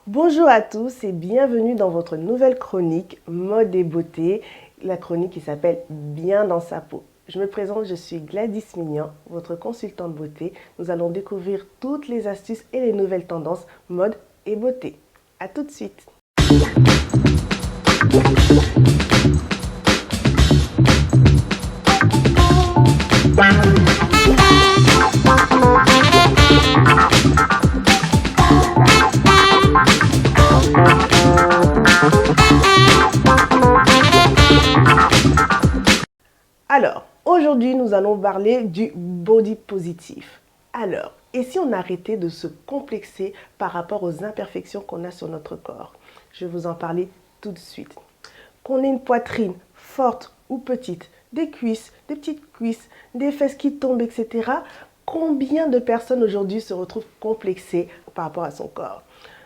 Bonjour à tous et bienvenue dans votre nouvelle chronique Mode et Beauté, la chronique qui s'appelle Bien dans sa peau. Je me présente, je suis Gladys Mignan, votre consultante beauté. Nous allons découvrir toutes les astuces et les nouvelles tendances mode et beauté. A tout de suite. Alors, aujourd'hui, nous allons parler du body positif. Alors, et si on arrêtait de se complexer par rapport aux imperfections qu'on a sur notre corps? Je vais vous en parler tout de suite. Qu'on ait une poitrine forte ou petite, des cuisses, des petites cuisses, des fesses qui tombent, etc. Combien de personnes aujourd'hui se retrouvent complexées par rapport à son corps?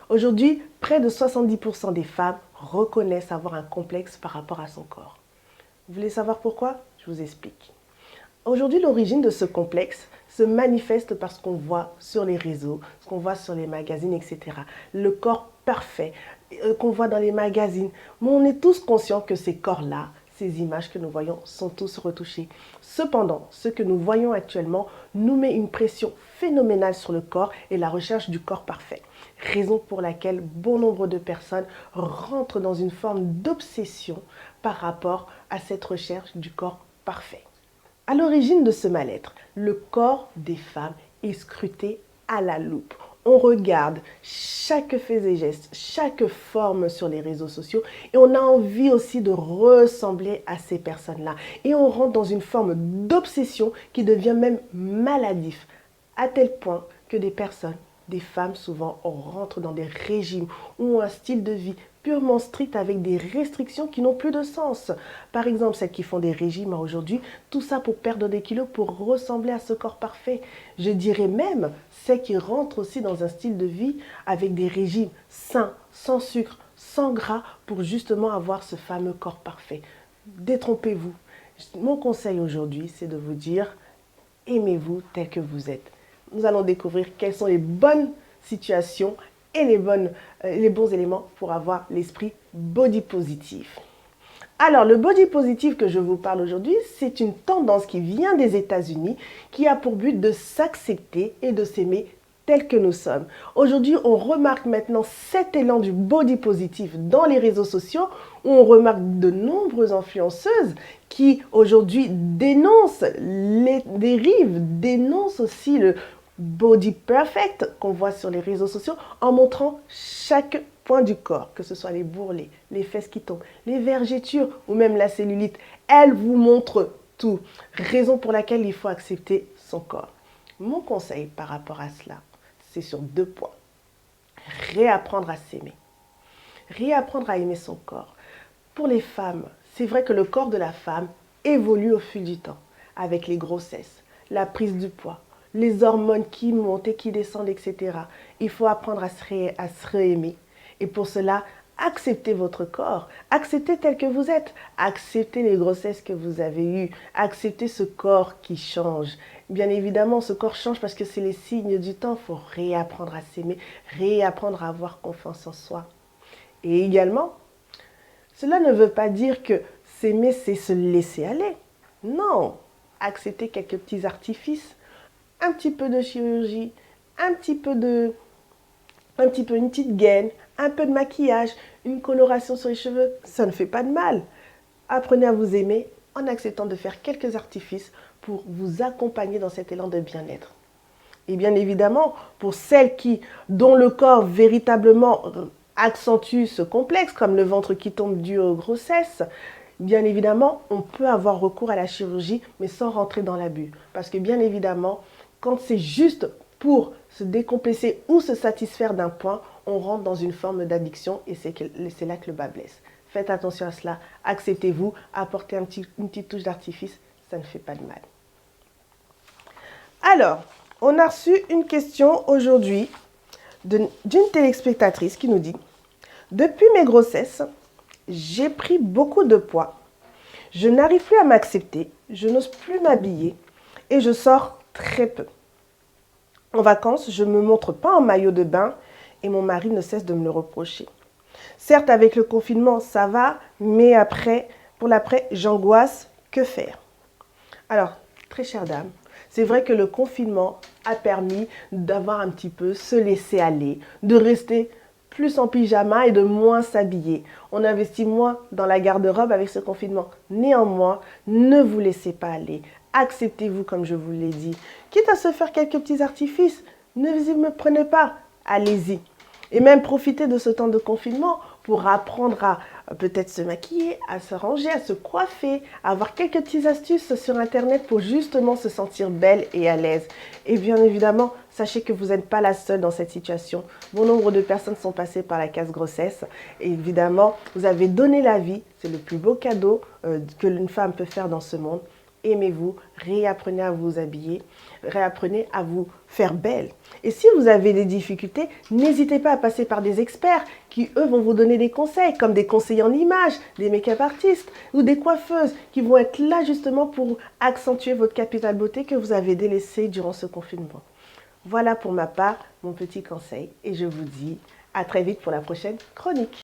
Aujourd'hui, près de 70% des femmes reconnaissent avoir un complexe par rapport à son corps. Vous voulez savoir pourquoi? Je vous explique. Aujourd'hui, l'origine de ce complexe se manifeste par ce qu'on voit sur les réseaux, ce qu'on voit sur les magazines, etc. Le corps parfait qu'on voit dans les magazines. Mais on est tous conscients que ces corps-là, ces images que nous voyons sont tous retouchés. Cependant, ce que nous voyons actuellement nous met une pression phénoménale sur le corps et la recherche du corps parfait. Raison pour laquelle bon nombre de personnes rentrent dans une forme d'obsession par rapport à cette recherche du corps parfait. À l'origine de ce mal-être, le corps des femmes est scruté à la loupe. On regarde chaque fait et geste, chaque forme sur les réseaux sociaux et on a envie aussi de ressembler à ces personnes-là. Et on rentre dans une forme d'obsession qui devient même maladif, à tel point que des personnes, des femmes souvent, rentrent dans des régimes ou ont un style de vie purement strict avec des restrictions qui n'ont plus de sens. Par exemple, celles qui font des régimes aujourd'hui, tout ça pour perdre des kilos, pour ressembler à ce corps parfait. Je dirais même celles qui rentrent aussi dans un style de vie avec des régimes sains, sans sucre, sans gras, pour justement avoir ce fameux corps parfait. Détrompez-vous. Mon conseil aujourd'hui, c'est de vous dire, aimez-vous tel que vous êtes. Nous allons découvrir quelles sont les bonnes situations et les bons éléments pour avoir l'esprit body positif. Alors, le body positif que je vous parle aujourd'hui, c'est une tendance qui vient des États-Unis, qui a pour but de s'accepter et de s'aimer tel que nous sommes. Aujourd'hui, on remarque maintenant cet élan du body positif dans les réseaux sociaux, où on remarque de nombreuses influenceuses qui aujourd'hui dénoncent les dérives, dénoncent aussi le body perfect qu'on voit sur les réseaux sociaux en montrant chaque point du corps, que ce soit les bourrelets, les fesses qui tombent, les vergetures ou même la cellulite. Elle vous montre tout. Raison pour laquelle il faut accepter son corps. Mon conseil par rapport à cela, c'est sur 2 points. Réapprendre à s'aimer. Réapprendre à aimer son corps. Pour les femmes, c'est vrai que le corps de la femme évolue au fil du temps, avec les grossesses, la prise du poids, les hormones qui montent et qui descendent, etc. Il faut apprendre à se réaimer. Et pour cela, acceptez votre corps, acceptez tel que vous êtes, acceptez les grossesses que vous avez eues, acceptez ce corps qui change. Bien évidemment, ce corps change parce que c'est les signes du temps. Il faut réapprendre à s'aimer, réapprendre à avoir confiance en soi. Et également, cela ne veut pas dire que s'aimer, c'est se laisser aller. Non, acceptez quelques petits artifices, un petit peu de chirurgie, une petite gaine, un peu de maquillage, une coloration sur les cheveux, ça ne fait pas de mal. Apprenez à vous aimer en acceptant de faire quelques artifices pour vous accompagner dans cet élan de bien-être. Et bien évidemment, pour celles dont le corps véritablement accentue ce complexe, comme le ventre qui tombe dû aux grossesses, bien évidemment, on peut avoir recours à la chirurgie, mais sans rentrer dans l'abus. Parce que bien évidemment, quand c'est juste pour se décomplexer ou se satisfaire d'un point, on rentre dans une forme d'addiction et c'est là que le bas blesse. Faites attention à cela, acceptez-vous, apportez une petite touche d'artifice, ça ne fait pas de mal. Alors, on a reçu une question aujourd'hui d'une téléspectatrice qui nous dit « Depuis mes grossesses, j'ai pris beaucoup de poids. Je n'arrive plus à m'accepter, je n'ose plus m'habiller et je sors très peu. En vacances, je ne me montre pas en maillot de bain et mon mari ne cesse de me le reprocher. Certes, avec le confinement, ça va, mais pour l'après, j'angoisse. Que faire? Alors, très chère dame, c'est vrai que le confinement a permis d'avoir un petit peu se laisser aller, de rester plus en pyjama et de moins s'habiller. On investit moins dans la garde-robe avec ce confinement. Néanmoins, ne vous laissez pas aller. Acceptez-vous comme je vous l'ai dit. Quitte à se faire quelques petits artifices, ne vous y me prenez pas. Allez-y. Et même profitez de ce temps de confinement pour apprendre à peut-être se maquiller, à se ranger, à se coiffer, à avoir quelques petites astuces sur Internet pour justement se sentir belle et à l'aise. Et bien évidemment, sachez que vous n'êtes pas la seule dans cette situation. Bon nombre de personnes sont passées par la case grossesse. Et évidemment, vous avez donné la vie. C'est le plus beau cadeau que une femme peut faire dans ce monde. Aimez-vous, réapprenez à vous habiller, réapprenez à vous faire belle. Et si vous avez des difficultés, n'hésitez pas à passer par des experts qui, eux, vont vous donner des conseils, comme des conseillers en images, des make-up artistes ou des coiffeuses qui vont être là justement pour accentuer votre capital beauté que vous avez délaissé durant ce confinement. Voilà pour ma part mon petit conseil et je vous dis à très vite pour la prochaine chronique.